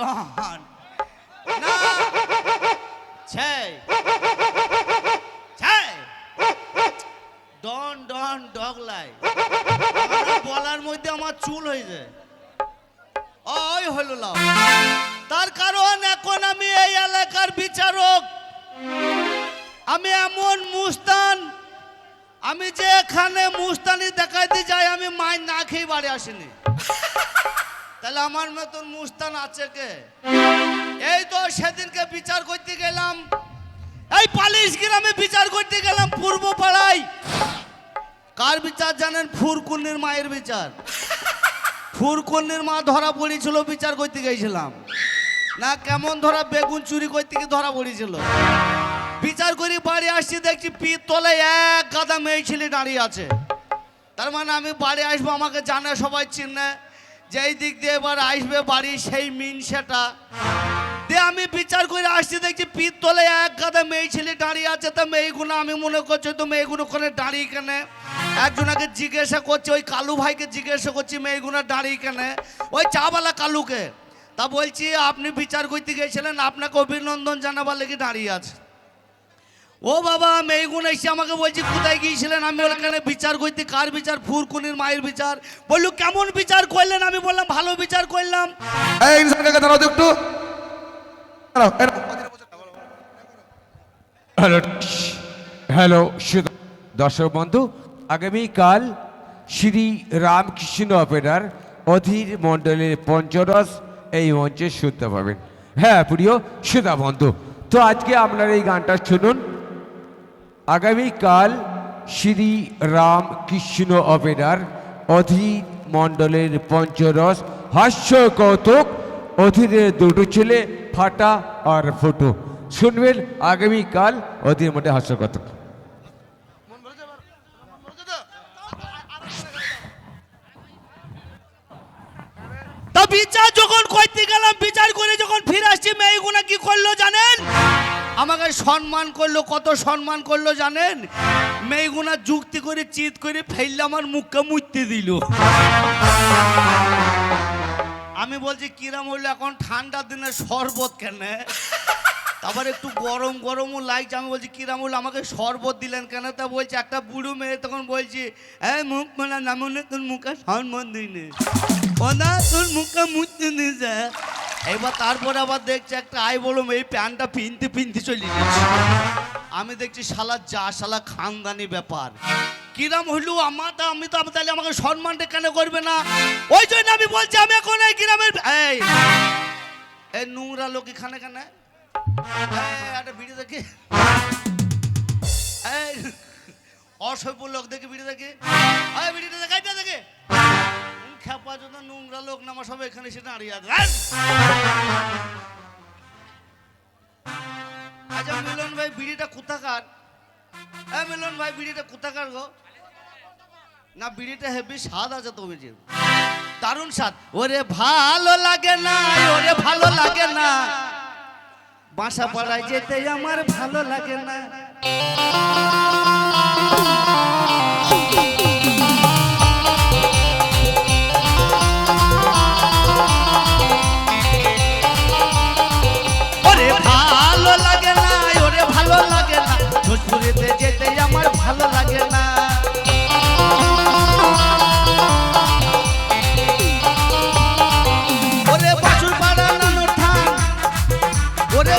ডন না छै छै ডন ডন ডগলাই বলার মধ্যে আমার চুল হয়ে যায় ওই হলো লাভ তার কারণ এখন আমি এই এলাকার বিচারক আমি এমন মুস্তান আমি যে এখানে মুস্তানি দেখাইতে যাই আমি মাই না খেয়ে বাড়ি আসিনি তাহলে আমার মতন মুস্তান আছে কে এই তো সেদিনকে বিচার করতে গেলাম এই পালিশ গ্রামে বিচার করতে গেলাম পূর্ব পাড়ায় কার বিচার জানেন ফুরকুন্নির মায়ের বিচার ফুরকুন্নির মা ধরা পড়েছিল বিচার করতে গেছিলাম না কেমন ধরা বেগুন চুরি করতে গিয়ে ধরা পড়েছিল বিচার করে বাড়ি আসছি দেখছি পিঠ তলে এক গাদা মেয়ে ছেলে দাঁড়িয়ে আছে তার মানে আমি বাড়ি আসবো আমাকে জানে সবাই চিনে যেই দিক দিয়ে এবার আসবে বাড়ি সেই মিন সেটা দিয়ে আমি বিচার করে আসছি দেখছি পিঠ তলে এক গাদা মেয়ে ছেলে দাঁড়িয়ে আছে তা মেয়েগুলো আমি মনে করছি তো মেয়েগুলো ওখানে দাঁড়িয়ে কেনে একজনকে জিজ্ঞাসা করছে ওই কালু ভাইকে জিজ্ঞাসা করছি মেয়েগুলো দাঁড়িয়ে কেনে ওই চাওয়ালা কালুকে তা বলছি আপনি বিচার করতে গিয়েছিলেন আপনাকে অভিনন্দন জানাবার লেগে দাঁড়িয়ে আছে ও বাবা মেয়েগুলো এসে আমাকে বলছি কোথায় গিয়েছিলেন আমি ওখানে বিচার করতে কার বিচার ফুরকুনির মায়ের বিচার বললো কেমন বিচার করলেন আমি বললাম ভালো বিচার করলাম একটু হ্যালো হ্যালো দর্শক বন্ধু আগামীকাল শ্রী রামকৃষ্ণ অপেরার অধীর মণ্ডলের পঞ্চরস এই মঞ্চে শুনতে পাবেন হ্যাঁ প্রিয় শ্রোতা বন্ধু তো আজকে আপনারা এই গানটা শুনুন আগামীকাল শ্রী রামকৃষ্ণ অপেরার অধীর মণ্ডলের পঞ্চরস হাস্য কৌতুক অধীরের দুটো ছেলে ফাটা আর ফুটো শুনবেন আগামীকাল অধীর মধ্যে হাস্য কৌতুক তা বিচার যখন করতে গেলাম বিচার করে যখন ফিরে আসছি মেয়েগুনা কি করলো জানেন আমাকে সম্মান করলো কত সম্মান করলো জানেন মেয়েগুনা যুক্তি করে চিৎ করে ফেললে আমার মুখকে মুছতে দিল আমি বলছি কিরাম হইলো এখন ঠান্ডার দিনে শরবত কেন তারপর একটু গরম গরমও লাগছে আমি বলছি কিরাম হইলো আমাকে শরবত দিলেন কেন তা বলছে একটা বুড়ো মেয়ে তখন বলছি হ্যাঁ মুখ মানে না মনে তোর মুখে সম্মান দিনে ও না তোর মুখে মুছতে নিয়ে যায় এবার তারপরে আবার দেখছি একটা আই বললাম এই প্যান্টটা পিনতে চলে যাচ্ছে আমি দেখছি শালা খানদানি ব্যাপার কিরাম হইলো আমি তো তাহলে আমাকে সম্মানটা কেন করবে না ওই জন্য আমি বলছি আমি এখন এই গ্রামের এই নোংরা লোক এখানে কেন একটা ভিডিও দেখি এই অসভ্য লোক দেখে ভিডিও দেখি ভিডিওটা দেখাইতে দেখে খেপা যদি নোংরা লোক নামা সব এখানে এসে দাঁড়িয়ে আছে আচ্ছা মিলন ভাই বিড়িটা কোথাকার মিলন ভাই বিড়িটা কোথাকার গো না বিড়িটা হেভি স্বাদ আছে তুমি যে দারুণ স্বাদ ওরে ভালো লাগে না ওরে ভালো লাগে না বাসা পাড়ায় যেতে আমার ভালো লাগে না ওরে ভালো লাগে না ওরে ভালো লাগে না শ্বশুরেতে যেতে আমার ভালো লাগে না ওরে বাছুর পাড়া নানো ঠান ওরে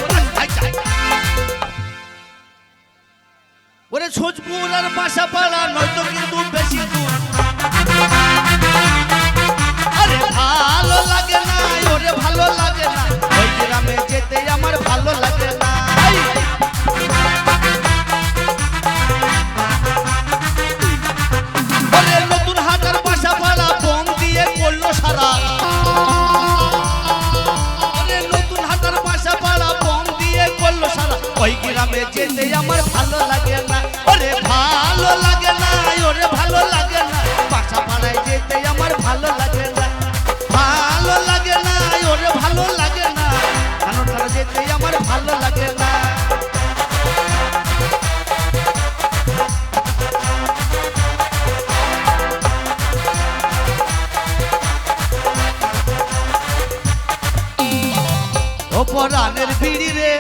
পরাণের বিড়ি রে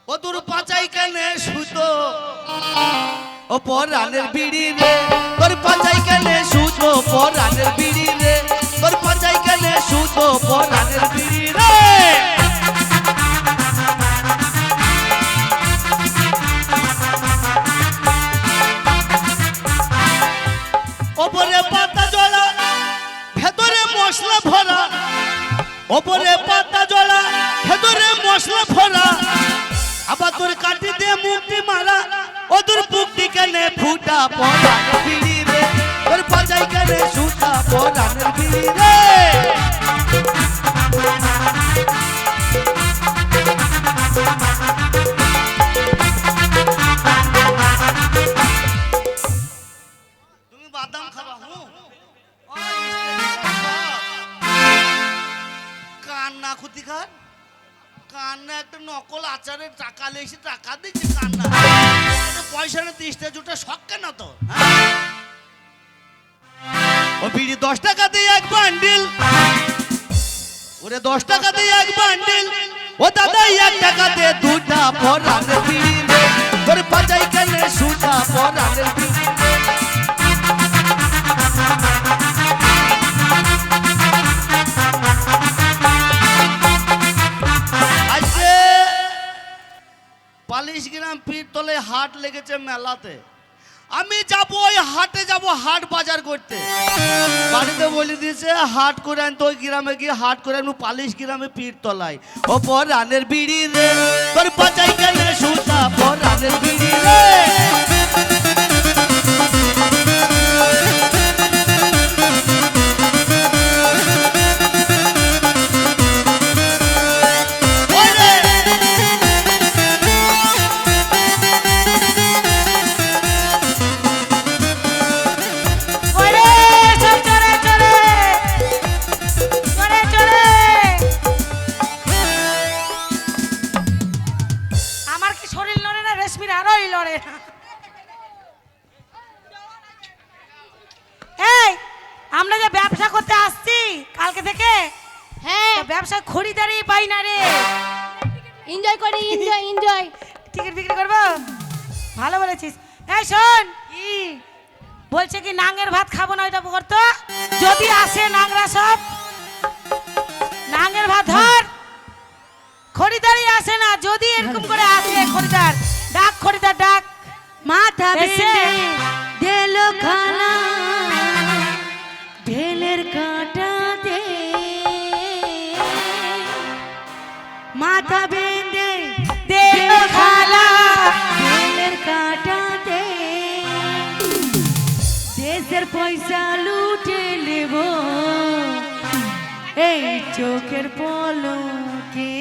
ও তোর পাচাই কেনে সুতো ও পরাণের বিড়ি রে তোর পাচাই কেনে সুতো পরাণের বিড়ি রে তোর পাচাই কেনে সুতো পরাণের বিড়ি রে ওপরে পাতা জলা ভেতরে মশলা ভরা ওপরে পাতা জলা ভেতরে মশলা ভরা আবার তোর কাটি দিয়ে মুক্তি মারা ও তোর পুকটি কেনে ফুটা পরাণের বিড়ি রে তোর পাচাই কেনে সুতা পরাণের বিড়ি রে তুমি বাদাম খাবা কান্না ক্ষতি খান কান্না একটা নকল আচারের টাকা লেগেছে টাকা দিচ্ছে কান্না পয়সা না 30 জুটা শখ কেন তো ও বিড়ি 10 টাকা দিয়ে এক বান্ডিল ওরে 10 টাকা দিয়ে এক বান্ডিল ও দাদা 1 টাকা দিয়ে দুটা পরাণের বিড়ি রে তোর পাচাই কেনে সুতা পরাণের বিড়ি পালিশ গ্রাম পীরতলে হাট লেগেছে মেলাতে আমি যাব ওই হাটে যাব হাট বাজার করতে বাড়িতে বলে দিয়েছে হাট করে আনতে ওই গ্রামে গিয়ে হাট করে আনবো পালিশ গ্রামে পীরতলায় ও পরাণের বিড়ি রে তোর পাচাই কেনে সুতা পরাণের বিড়ি রে আমরা যে ব্যবসা করতে আসছি কালকে থেকে হ্যাঁ ব্যবসা খরিদারি পাই না রে এনজয় করি এনজয় এনজয় টিকিট বিক্রি করবো ভালো বলেছিস এই শোন কি বলছে কি নাঙ্গের ভাত খাবো না ওইটা করতো যদি আসে নাংরা সব নাঙ্গের ভাত ধর খরিদারি আসে না যদি এরকম করে আসে খরিদার ডাক খরিদার ডাক মাথা এসে দিল খানা ঢেলের কাঁটাতে মাথা বেঁধে দিল খালা ঢেলের কাঁটাতে দেশের পয়সা লুটে নেব এই চোখের পলকে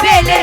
বেলের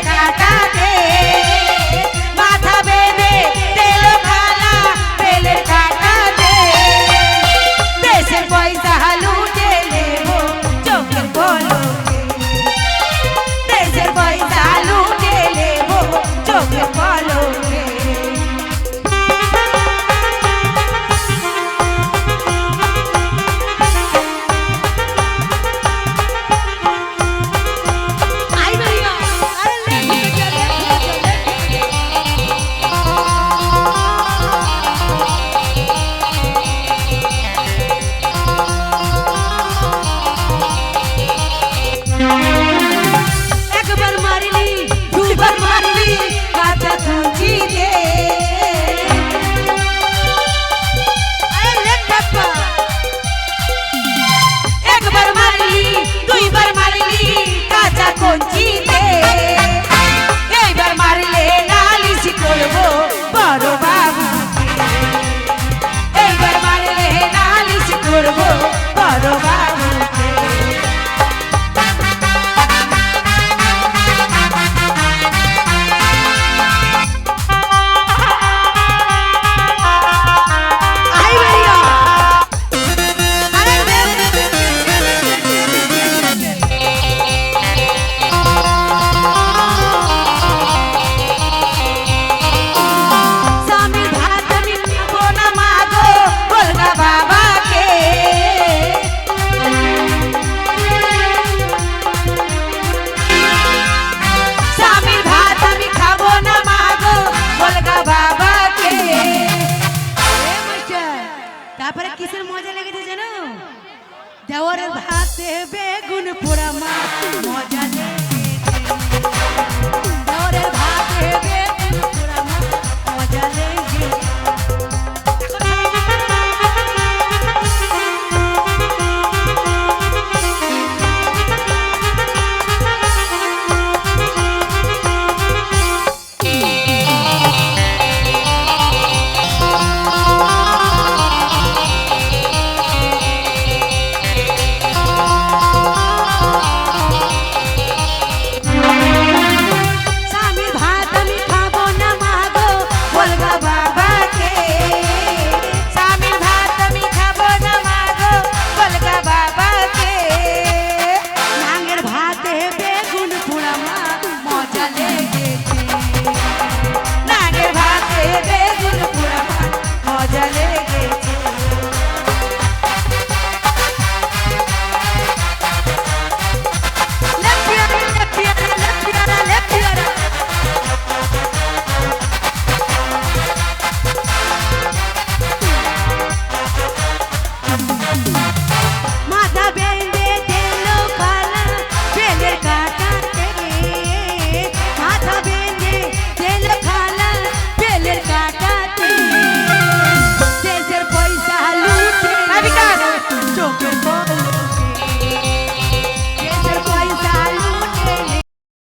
জানো দেওয়ারের ভাতে বেগুন পোড়া মাছ মজা লেগেছে